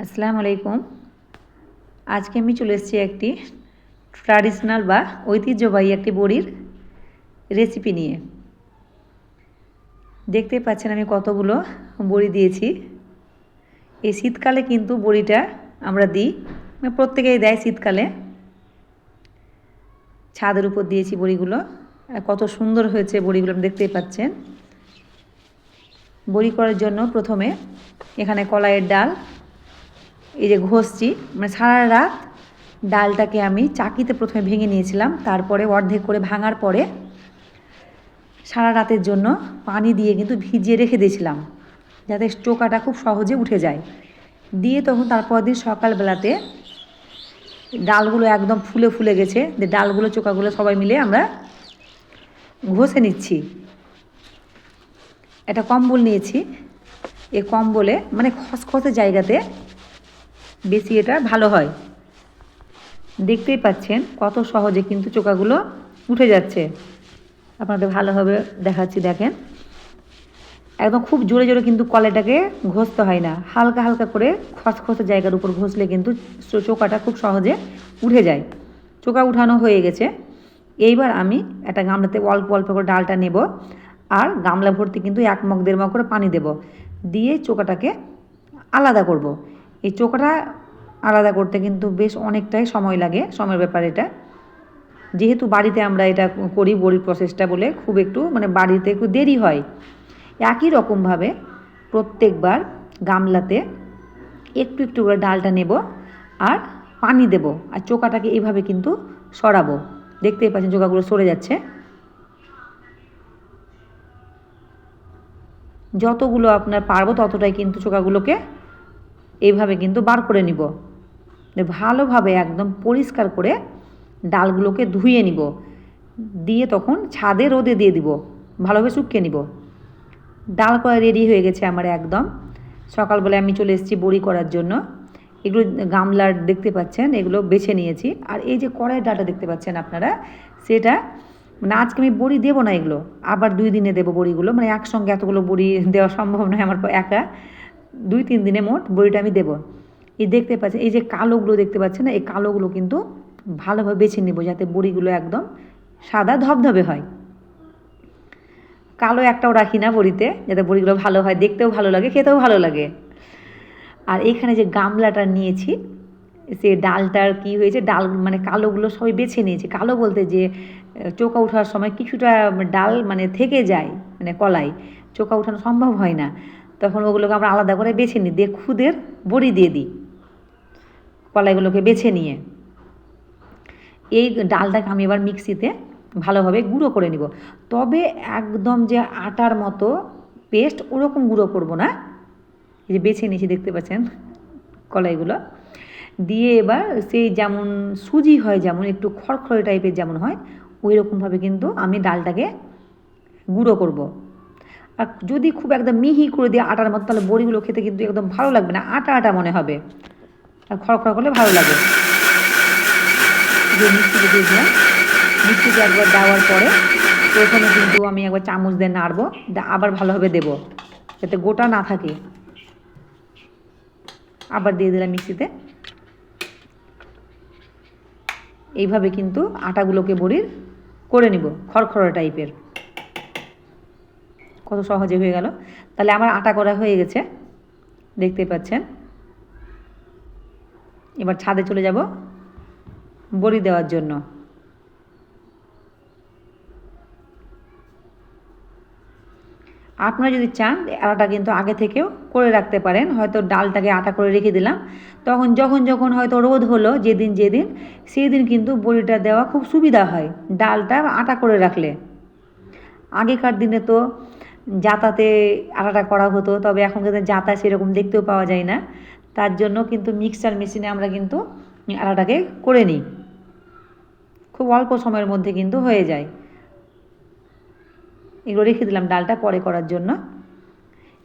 আসসালামু আলাইকুম। আজকে আমি চলে এসেছি একটি ট্র্যাডিশনাল বা ঐতিহ্যবাহী একটি বড়ির রেসিপি নিয়ে। দেখতে পাচ্ছেন আমি কতগুলো বড়ি দিয়েছি। এই শীতকালে কিন্তু বড়িটা আমরা দিই, প্রত্যেকেই দেয় শীতকালে। ছাদের উপর দিয়েছি বড়িগুলো, কত সুন্দর হয়েছে বড়িগুলো দেখতেই পাচ্ছেন। বড়ি করার জন্য প্রথমে এখানে কলাইয়ের ডাল এই যে ঘষছি, মানে সারা রাত ডালটাকে আমি চাকিতে প্রথমে ভেঙে নিয়েছিলাম, তারপরে অর্ধেক করে ভাঙার পরে সারা রাতের জন্য পানি দিয়ে কিন্তু ভিজিয়ে রেখে দিয়েছিলাম, যাতে চোকাটা খুব সহজে উঠে যায়। দিয়ে তখন তারপর দিন সকালবেলাতে ডালগুলো একদম ফুলে ফুলে গেছে, যে ডালগুলো চোকাগুলো সবাই মিলে আমরা ঘষে নিচ্ছি। একটা কম্বল নিয়েছি, এই কম্বলে মানে খসখসে জায়গাতে বেশি এটা ভালো হয়। দেখতেই পাচ্ছেন কত সহজে কিন্তু চোকাগুলো উঠে যাচ্ছে। আপনাদের ভালোভাবে দেখাচ্ছি, দেখেন একদম খুব জোরে জোরে কিন্তু কলাইটাকে ঘষতে হয় না, হালকা হালকা করে খসখসে জায়গার উপর ঘষলে কিন্তু চোকাটা খুব সহজে উঠে যায়। চোকা উঠানো হয়ে গেছে। এইবার আমি একটা গামলাতে অল্প অল্প করে ডালটা নেব, আর গামলা ভর্তি কিন্তু 1 মগ 1.5 মগ করে পানি দেব, দিয়ে চোকাটাকে আলাদা করব। এই চোকাটা আলাদা করতে কিন্তু বেশ অনেকটাই সময় লাগে, সময়ের ব্যাপার এটা। যেহেতু বাড়িতে আমরা এটা করি বড়ির প্রসেসটা বলে খুব একটু মানে বাড়িতে একটু দেরি হয়। একই রকমভাবে প্রত্যেকবার গামলাতে একটু একটু করে ডালটা নেব আর পানি দেব, আর চোকাটাকে এইভাবে কিন্তু সরাবো। দেখতেই পাচ্ছেন চোকাগুলো সরে যাচ্ছে। যতগুলো আপনার পারবো ততটাই কিন্তু চোকাগুলোকে এইভাবে কিন্তু বার করে নিব। ভালোভাবে একদম পরিষ্কার করে ডালগুলোকে ধুয়ে নিব, দিয়ে তখন ছাদে রোদে দিয়ে দিব, ভালোভাবে শুকিয়ে নিব। ডাল করা রেডি হয়ে গেছে আমার একদম। সকালবেলায় আমি চলে এসেছি বড়ি করার জন্য। এগুলো গামলার দেখতে পাচ্ছেন, এগুলো বেছে নিয়েছি। আর এই যে কড়াইয়ের ডালটা দেখতে পাচ্ছেন আপনারা, সেটা মানে আজকে আমি বড়ি দেবো না, এগুলো আবার 2 দিনে দেবো বড়িগুলো, মানে একসঙ্গে এতগুলো বড়ি দেওয়া সম্ভব নয় আমার একা। 2-3 দিনে মোট বড়িটা আমি দেবো। এই দেখতে পাচ্ছেন এই যে কালোগুলো দেখতে পাচ্ছেন না, এই কালোগুলো কিন্তু ভালোভাবে বেছে নেব, যাতে বড়িগুলো একদম সাদা ধবধবে হয়। কালো একটাও রাখি না বড়িতে, যাতে বড়িগুলো ভালো হয়, দেখতেও ভালো লাগে, খেতেও ভালো লাগে। আর এখানে যে গামলাটা নিয়েছি, সে ডালটার কি হয়েছে, ডাল মানে কালোগুলো সবাই বেছে নিয়েছি। কালো বলতে যে চোকা ওঠার সময় কিছুটা ডাল মানে থেকে যায়, মানে কলাই চোকা ওঠানো সম্ভব হয় না, তখন ওগুলোকে আমরা আলাদা করে বেছে নিই, দিয়ে খুদের বড়ি দিয়ে দিই কলাইগুলোকে বেছে নিয়ে। এই ডালটাকে আমি এবার মিক্সিতে ভালোভাবে গুঁড়ো করে নিব, তবে একদম যে আটার মতো পেস্ট ওরকম গুঁড়ো করব না। এই যে বেছে নিয়েছি দেখতে পাচ্ছেন কলাইগুলো দিয়ে, এবার সেই যেমন সুজি হয়, যেমন একটু খড়খড়ে টাইপের যেমন হয়, ওই রকমভাবে কিন্তু আমি ডালটাকে গুঁড়ো করব। আর যদি খুব একদম মিহি করে দিয়ে আটার মতো, তাহলে বড়িগুলো খেতে কিন্তু একদম ভালো লাগবে না, আটা আটা মনে হবে, আর খড়খড় করলে ভালো লাগে। যে মিক্সিতে দিয়ে দিলাম, মিক্সিতে একবার দেওয়ার পরে প্রথমে কিন্তু আমি একবার চামচ দিয়ে নাড়বো, আবার ভালোভাবে দেবো যাতে গোটা না থাকে। আবার দিয়ে দিলাম মিক্সিতে। এইভাবে কিন্তু আটাগুলোকে বড়ির করে নিব খড়খড়া টাইপের। কত সহজে হয়ে গেল। তাহলে আমার আটা করা হয়ে গেছে, দেখতে পাচ্ছেন। এবার ছাদে চলে যাব বড়ি দেওয়ার জন্য। আপনারা যদি চান আটা কিন্তু আগে থেকেও করে রাখতে পারেন, হয়তো ডালটাকে আটা করে রেখে দিলাম, তখন যখন যখন হয়তো রোদ হলো যেদিন যেদিন, সেই দিন কিন্তু বড়িটা দেওয়া খুব সুবিধা হয় ডালটা আটা করে রাখলে। আগেকার দিনে তো জাতাতে আটাটা করা হতো, তবে এখন কিন্তু জাতা সেরকম দেখতেও পাওয়া যায় না, তার জন্য কিন্তু মিক্সচার মেশিনে আমরা কিন্তু আটাটাকে করে নিই, খুব অল্প সময়ের মধ্যে কিন্তু হয়ে যায়। এগুলো রেখে দিলাম ডালটা পরে করার জন্য।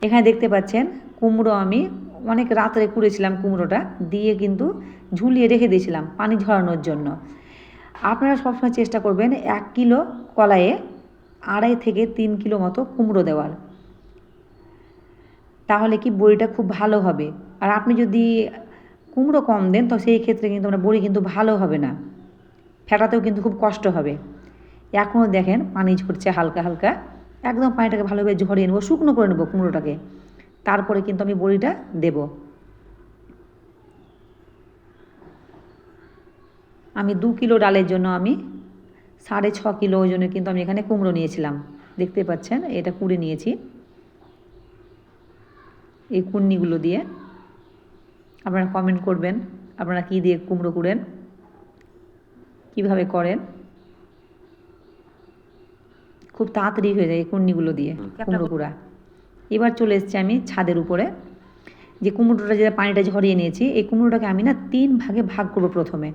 এখানে দেখতে পাচ্ছেন কুমড়ো আমি অনেক রাত্রে কুড়েছিলাম, কুমড়োটা দিয়ে কিন্তু ঝুলিয়ে রেখে দিয়েছিলাম পানি ঝরানোর জন্য। আপনারা সবসময় চেষ্টা করবেন 1 কিলো কলাইয়ে 2.5 থেকে 3 কিলো মতো কুমড়ো দেওয়ার, তাহলে কি বড়িটা খুব ভালো হবে। আর আপনি যদি কুমড়ো কম দেন তো সেই ক্ষেত্রে কিন্তু আমরা বড়ি কিন্তু ভালো হবে না, ফেটাতেও কিন্তু খুব কষ্ট হবে। এখনও দেখেন পানি ঝরছে হালকা হালকা, একদম পানিটাকে ভালোভাবে ঝরিয়ে নেবো, শুকনো করে নেবো কুমড়োটাকে, তারপরে কিন্তু আমি বড়িটা দেব। আমি 2 কিলো ডালের জন্য আমি 6.5 কিলো ওজনের কিন্তু আমি এখানে কুমড়ো নিয়েছিলাম। দেখতে পাচ্ছেন এটা কুড়ে নিয়েছি। এই কুন্নিগুলো দিয়ে আপনারা কমেন্ট করবেন আপনারা কী দিয়ে কুমড়ো কুড়েন, কীভাবে করেন। খুব তাড়াতাড়ি হয়ে যায় এই কুন্নিগুলো দিয়ে কুমড়ো কুড়া। এবার চলে এসেছি আমি ছাদের উপরে। যে কুমড়োটা যেটা পানিটা ঝরিয়ে নিয়েছি, এই কুমড়োটাকে আমি না 3 ভাগে ভাগ করবো প্রথমে।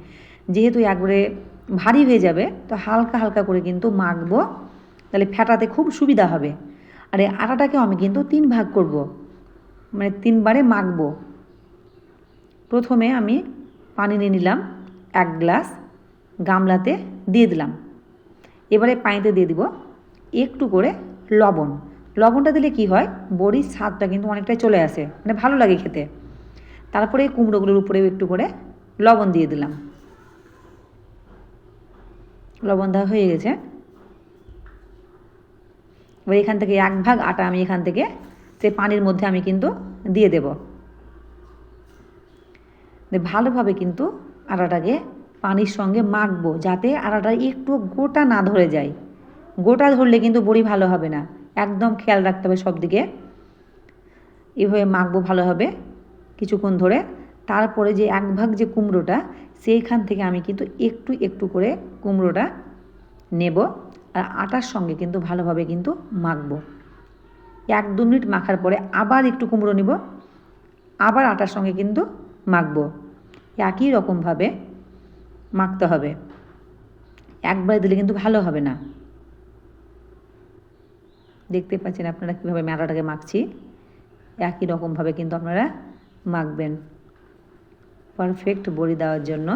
যেহেতু একবারে ভারী হয়ে যাবে তো হালকা হালকা করে কিন্তু মাখবো, তাহলে ফেটাতে খুব সুবিধা হবে। আর এই আটাটাকেও আমি কিন্তু 3 ভাগ করব, মানে 3 বারে মাখবো। প্রথমে আমি পানি নিয়ে নিলাম 1 গ্লাস, গামলাতে দিয়ে দিলাম। এবারে পানিতে দিয়ে দিব একটু করে লবণ। লবণটা দিলে কি হয়, বড়ির স্বাদটা কিন্তু অনেকটাই চলে আসে, মানে ভালো লাগে খেতে। তারপরে কুমড়োগুলোর উপরেও একটু করে লবণ দিয়ে দিলাম। লবণ দেওয়া হয়ে গেছে। এবার এখান থেকে 1 ভাগ আটা আমি এখান থেকে সেই পানির মধ্যে আমি কিন্তু দিয়ে দেব। ভালোভাবে কিন্তু আটাটাকে পানির সঙ্গে মাখবো, যাতে আটাটা একটু গোটা না ধরে যায়। গোটা ধরলে কিন্তু বড়ি ভালো হবে না, একদম খেয়াল রাখতে হবে সব দিকে। এভাবে মাখবো ভালোভাবে কিছুক্ষণ ধরে। তারপরে যে 1 ভাগ যে কুমড়োটা, সেইখান থেকে আমি কিন্তু একটু একটু করে কুমড়োটা নেব, আর আটার সঙ্গে কিন্তু ভালোভাবে কিন্তু মাখবো। 1-2 মিনিট মাখার পরে আবার একটু কুমড়ো নিব, আবার আটার সঙ্গে কিন্তু মাখবো। একই রকমভাবে মাখতে হবে, একবারে দিলে কিন্তু ভালো হবে না। দেখতে পাচ্ছেন আপনারা কীভাবে আমি আটাটাকে মাখছি, একই রকমভাবে কিন্তু আপনারা মাখবেন পারফেক্ট বড়ি দেওয়ার জন্য।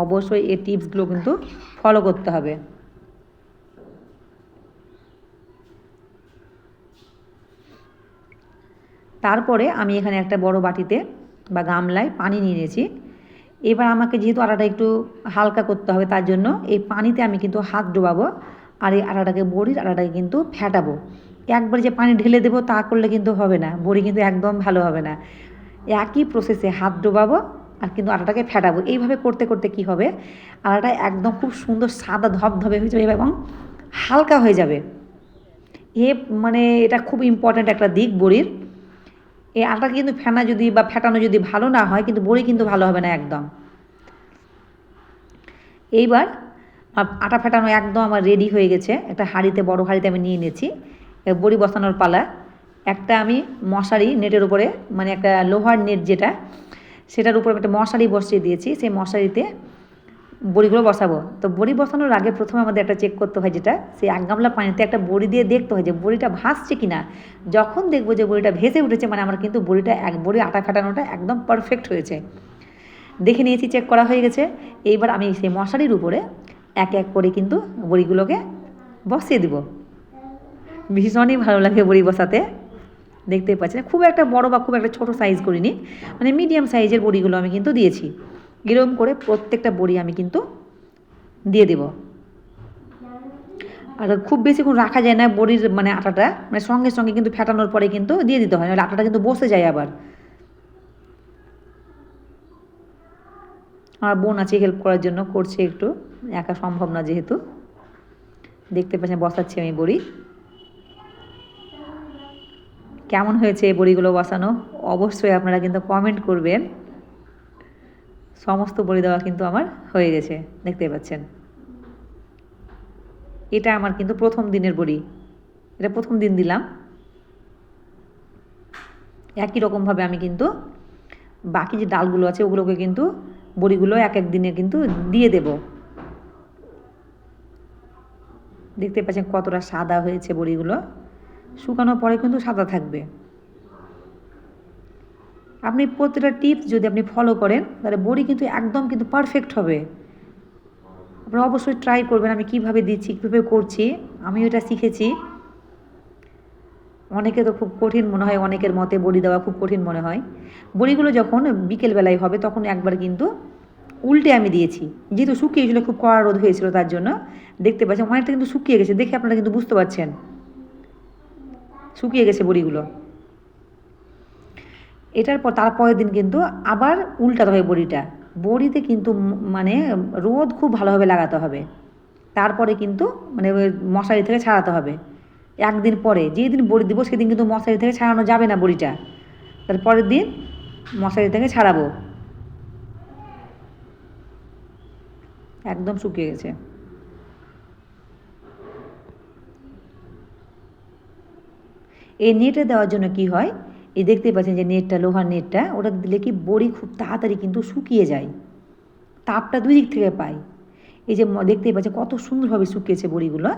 অবশ্যই এই টিপসগুলো কিন্তু ফলো করতে হবে। তারপরে আমি এখানে একটা বড় বাটিতে বা গামলায় পানি নিয়ে নিয়েছি। এবার আমাকে যেহেতু আটাটা একটু হালকা করতে হবে, তার জন্য এই পানিতে আমি কিন্তু হাত ডোবাবো, আর এই আটাটাকে বড়ির আটাটাকে কিন্তু ফেটাবো। একবার যে পানি ঢেলে দেবো তা করলে কিন্তু হবে না, বড়ি কিন্তু একদম ভালো হবে না। একই প্রসেসে হাত ডোবাবো আর কিন্তু আটাটাকে ফেটাবো। এইভাবে করতে করতে কি হবে, আটাটা একদম খুব সুন্দর সাদা ধবধবে হয়ে যাবে এবং হালকা হয়ে যাবে। মানে এটা খুব ইম্পর্ট্যান্ট একটা দিক বড়ির। এই আটা কিন্তু ফেটানো যদি ভালো না হয়, কিন্তু বড়ি কিন্তু ভালো হবে না একদম। এইবার আটা ফেটানো একদম আমার রেডি হয়ে গেছে। একটা হাঁড়িতে, বড় হাঁড়িতে আমি নিয়ে নিয়েছি। বড়ি বসানোর পালা। একটা আমি মশারি নেটের উপরে, মানে একটা লোহার নেট যেটা, সেটার উপরে একটা মশারি বসিয়ে দিয়েছি। সেই মশারিতে বড়িগুলো বসাবো। তো বড়ি বসানোর আগে প্রথমে আমাদের একটা চেক করতে হয়, যেটা সেই 1 গামলা পানিতে একটা বড়ি দিয়ে দেখতে হয় যে বড়িটা ভাসছে কি না। যখন দেখবো যে বড়িটা ভেসে উঠেছে, মানে আমার কিন্তু বড়ি আটা ফেটানোটা একদম পারফেক্ট হয়েছে। দেখে নিয়েছি, চেক করা হয়ে গেছে। এইবার আমি সেই মশারির উপরে এক এক করে কিন্তু বড়িগুলোকে বসিয়ে দিব। ভীষণই ভালো লাগে বড়ি বসাতে। দেখতেই পাচ্ছেন খুব একটা বড় বা খুব একটা ছোট সাইজ করিনি, মানে মিডিয়াম সাইজের বড়িগুলো আমি কিন্তু দিয়েছি। এরকম করে প্রত্যেকটা বড়ি আমি কিন্তু দিয়ে দেব। আর খুব বেশিক্ষণ রাখা যায় না বড়ির, মানে আটাটা, মানে সঙ্গে সঙ্গে কিন্তু ফেটানোর পরে কিন্তু দিয়ে দিতে হয়, নাহলে আটাটা কিন্তু বসে যায় আবার। আমার বোন আছে হেল্প করার জন্য, করছে একটু, একা সম্ভব না যেহেতু। দেখতে পাচ্ছেন বসাচ্ছি আমি বড়ি। কেমন হয়েছে এই বড়িগুলো বসানো অবশ্যই আপনারা কিন্তু কমেন্ট করবেন। সমস্ত বড়ি দেওয়া কিন্তু আমার হয়ে গেছে, দেখতে পাচ্ছেন। এটা আমার কিন্তু প্রথম দিনের বড়ি, এটা প্রথম দিন দিলাম। একই রকমভাবে আমি কিন্তু বাকি যে ডালগুলো আছে ওগুলোকে কিন্তু বড়িগুলো এক এক দিনে কিন্তু দিয়ে দেব। দেখতে পাচ্ছেন কতটা সাদা হয়েছে বড়িগুলো, শুকানোর পরে কিন্তু সাদা থাকবে। আপনি প্রতিটা টিপস যদি আপনি ফলো করেন, তাহলে বড়ি কিন্তু একদম কিন্তু পারফেক্ট হবে। আপনারা অবশ্যই ট্রাই করবেন। আমি কিভাবে দিচ্ছি, কীভাবে করছি, আমি এটা শিখেছি। অনেকে তো খুব কঠিন মনে হয়, অনেকের মতে বড়ি দেওয়া খুব কঠিন মনে হয়। বড়িগুলো যখন বিকেলবেলায় হবে তখন একবার কিন্তু উল্টে আমি দিয়েছি, যেহেতু শুকিয়েছিল, খুব কড়া রোদ হয়েছিল, তার জন্য দেখতে পাচ্ছেন অনেকটা কিন্তু শুকিয়ে গেছে, দেখে আপনারা কিন্তু বুঝতে পারছেন শুকিয়ে গেছে বড়িগুলো। এটার পর তারপরের দিন কিন্তু আবার উল্টাতে হয় বড়িটা। বড়িতে কিন্তু মানে রোদ খুব ভালোভাবে লাগাতে হবে, তারপরে কিন্তু মানে মশারি থেকে ছাড়াতে হবে। একদিন পরে যেদিন বড়ি দিব সেদিন কিন্তু মশারি থেকে ছাড়ানো যাবে না বড়িটা, তারপরের দিন মশারি থেকে ছাড়াবো। একদম শুকিয়ে গেছে। এই নেটে দেওয়ার জন্য কি হয়, এই দেখতে পাচ্ছেন যে নেটটা, লোহার নেটটা, ওটা দিলে কি বড়ি খুব তাড়াতাড়ি কিন্তু শুকিয়ে যায়, তাপটা দুই দিক থেকে পাই। এই যে দেখতেই পাচ্ছেন কত সুন্দরভাবে শুকিয়েছে বড়িগুলো,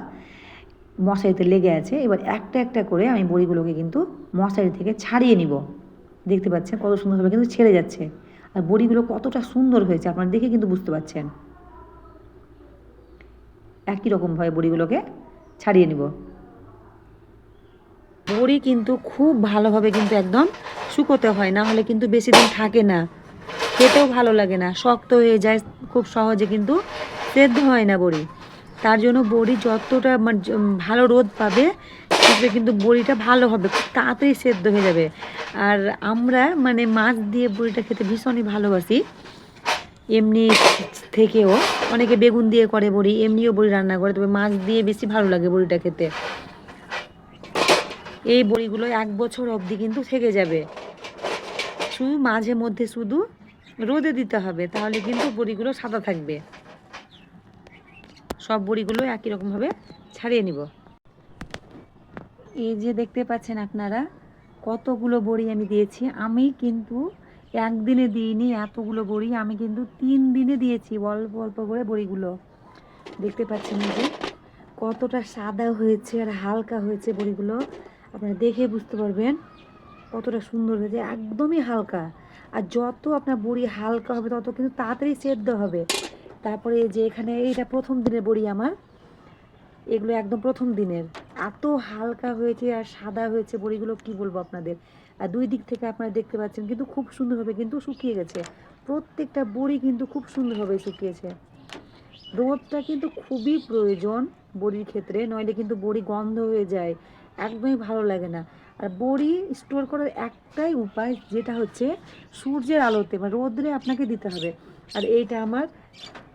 মশারিতে লেগে আছে। এবার একটা একটা করে আমি বড়িগুলোকে কিন্তু মশারি থেকে ছাড়িয়ে নিব। দেখতে পাচ্ছেন কত সুন্দরভাবে কিন্তু ছেড়ে যাচ্ছে, আর বড়িগুলো কতটা সুন্দর হয়েছে আপনারা দেখে কিন্তু বুঝতে পারছেন। একই রকমভাবে বড়িগুলোকে ছাড়িয়ে নিব। বড়ি কিন্তু খুব ভালোভাবে কিন্তু একদম শুকোতে হয়, না হলে কিন্তু বেশি দিন থাকে না, খেতেও ভালো লাগে না, শক্ত হয়ে যায় খুব সহজে, কিন্তু সেদ্ধ হয় না বড়ি। তার জন্য বড়ি যতটা ভালো রোদ পাবে তবে কিন্তু বড়িটা ভালো হবে, খুব তাড়াতাড়ি সেদ্ধ হয়ে যাবে। আর আমরা মানে মাছ দিয়ে বড়িটা খেতে ভীষণই ভালোবাসি, এমনি থেকেও অনেকে বেগুন দিয়ে করে বড়ি, এমনিও বড়ি রান্না করে, তবে মাছ দিয়ে বেশি ভালো লাগে বড়িটা খেতে। এই বড়িগুলো 1 বছর অবধি কিন্তু থেকে যাবে, শুধু মাঝে মধ্যে শুধু রোদে দিতে হবে, তাহলে কিন্তু বড়িগুলো সাদা থাকবে। সব বড়িগুলো একই রকমভাবে ছাড়িয়ে নিব। এই যে দেখতে পাচ্ছেন আপনারা কতগুলো বড়ি আমি দিয়েছি, আমি কিন্তু একদিনে দিইনি এতগুলো বড়ি, আমি কিন্তু 3 দিনে দিয়েছি অল্প অল্প করে বড়িগুলো। দেখতে পাচ্ছেন যে কতটা সাদা হয়েছে আর হালকা হয়েছে বড়িগুলো, আপনারা দেখে বুঝতে পারবেন কতটা সুন্দর হয়েছে, একদমই হালকা। আর যত আপনার বড়ি হালকা হবে তত কিন্তু তাড়াতাড়ি সেদ্ধ হবে। তারপরে যে এখানে এইটা প্রথম দিনের বড়ি আমার, এগুলো একদম প্রথম দিনের, এত হালকা হয়েছে আর সাদা হয়েছে বড়িগুলো, কি বলবো আপনাদের। আর দুই দিক থেকে আপনারা দেখতে পাচ্ছেন কিন্তু খুব সুন্দরভাবে কিন্তু শুকিয়ে গেছে, প্রত্যেকটা বড়ি কিন্তু খুব সুন্দরভাবে শুকিয়েছে। রোদটা কিন্তু খুবই প্রয়োজন বড়ির ক্ষেত্রে, নইলে কিন্তু বড়ি গন্ধ হয়ে যায়, একদমই ভালো লাগে না। আর বড়ি স্টোর করার একটাই উপায়, যেটা হচ্ছে সূর্যের আলোতে, মানে রোদ্রে আপনাকে দিতে হবে। আর এইটা আমার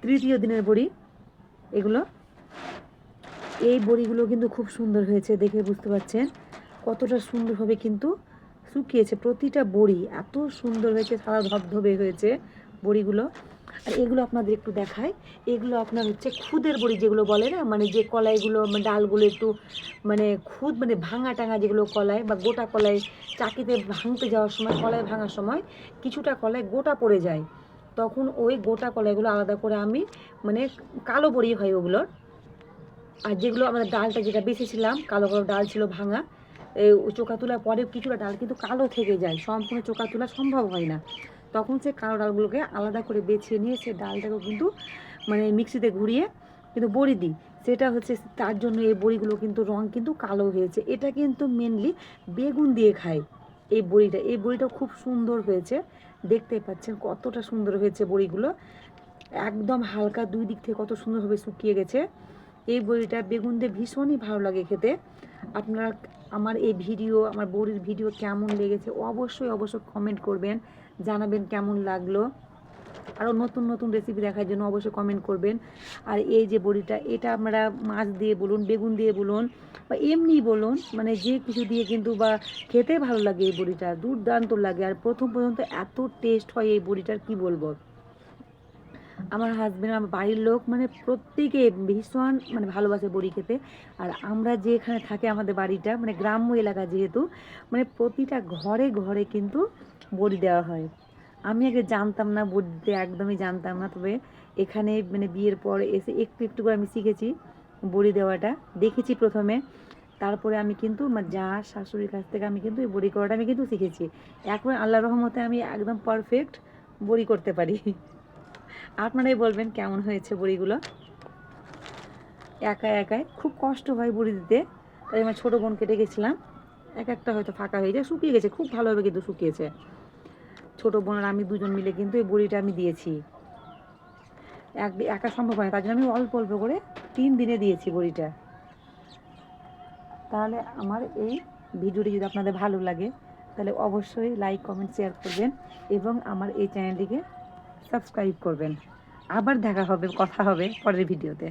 তৃতীয় দিনের বড়ি এগুলো। এই বড়িগুলো কিন্তু খুব সুন্দর হয়েছে, দেখে বুঝতে পারছেন কতটা সুন্দরভাবে কিন্তু শুকিয়েছে, প্রতিটা বড়ি এত সুন্দর হয়েছে, সাদা ধবধবে হয়েছে বড়িগুলো। আর এগুলো আপনাদের একটু দেখায়, এগুলো আপনার হচ্ছে খুদের বড়ি যেগুলো বলে না, মানে যে কলাইগুলো ডালগুলো একটু মানে খুদ মানে ভাঙা টাঙা যেগুলো কলাই, বা গোটা কলাই চাকিতে ভাঙতে যাওয়ার সময়, কলাই ভাঙার সময় কিছুটা কলাই গোটা পড়ে যায়, তখন ওই গোটা কলাইগুলো আলাদা করে আমি মানে কালো বড়ি হয় ওগুলোর। আর যেগুলো আমরা ডালটা যেটা বেছেছিলাম, কালো কালো ডাল ছিল ভাঙা, চোখা তোলার পরে কিছুটা ডাল কিন্তু কালো থেকে যায়, সম্পূর্ণ চোখা তোলা সম্ভব হয় না, তখন সে কালো ডালগুলোকে আলাদা করে বেছে নিয়ে সে ডালটাকেও কিন্তু মানে মিক্সিতে ঘুরিয়ে কিন্তু বড়ি দিই, সেটা হচ্ছে তার জন্য এই বড়িগুলো কিন্তু রং কিন্তু কালো হয়েছে। এটা কিন্তু মেনলি বেগুন দিয়ে খায় এই বড়িটা, এই বড়িটা খুব সুন্দর হয়েছে, দেখতে পাচ্ছেন কতটা সুন্দর হয়েছে বড়িগুলো, একদম হালকা, দুই দিক থেকে কত সুন্দরভাবে শুকিয়ে গেছে। এই বড়িটা বেগুন দিয়ে ভীষণই ভালো লাগে খেতে। আপনারা আমার এই ভিডিও, আমার বড়ির ভিডিও কেমন লেগেছে অবশ্যই অবশ্যই কমেন্ট করবেন, জানাবেন কেমন লাগলো। আরও নতুন নতুন রেসিপি দেখার জন্য অবশ্যই কমেন্ট করবেন। আর এই যে বড়িটা, এটা আপনারা মাছ দিয়ে বলুন, বেগুন দিয়ে বলুন, বা এমনি বলুন, মানে যে কিছু দিয়ে কিন্তু বা খেতে ভালো লাগে, এই বড়িটা দুর্দান্ত লাগে। আর প্রথম পর্যন্ত এত টেস্ট হয় এই বড়িটার, কি বলবো। আমার হাজব্যান্ড, আমার বাড়ির লোক, মানে প্রত্যেকে ভীষণ মানে ভালোবাসে বড়ি খেতে। আর আমরা যেখানে থাকি, আমাদের বাড়িটা মানে গ্রাম্য এলাকা যেহেতু, মানে প্রতিটা ঘরে ঘরে কিন্তু বড়ি দেওয়া হয়। আমি আগে জানতাম না বড়ি দিতে, একদমই জানতাম না, তবে এখানে মানে বিয়ের পর এসে একটু একটু করে আমি শিখেছি বড়ি দেওয়াটা, দেখেছি প্রথমে, তারপরে আমি কিন্তু আমার যা শাশুড়ির কাছ থেকে আমি কিন্তু এই বড়ি করাটা আমি কিন্তু শিখেছি। এখন আল্লাহর রহমতে আমি একদম পারফেক্ট বড়ি করতে পারি। আপনারাই বলবেন কেমন হয়েছে বড়িগুলো। একাই একাই খুব কষ্ট হয় বড়ি দিতে, তাই আমার ছোটো বোনকে ডেকেছিলাম, এক একটা হয়তো ফাঁকা হয়ে যায়, শুকিয়ে গেছে খুব ভালোভাবে, কিন্তু শুকিয়েছে। ছোটো বোন আর আমি দুজন মিলে কিন্তু এই বড়িটা আমি দিয়েছি। একা সম্ভব হয়, তার জন্য আমি অল্প অল্প করে 3 দিনে দিয়েছি বড়িটা। তাহলে আমার এই ভিডিওটি যদি আপনাদের ভালো লাগে তাহলে অবশ্যই লাইক কমেন্ট শেয়ার করবেন এবং আমার এই চ্যানেলটিকে সাবস্ক্রাইব করবেন। আবার দেখা হবে, কথা হবে পরের ভিডিওতে।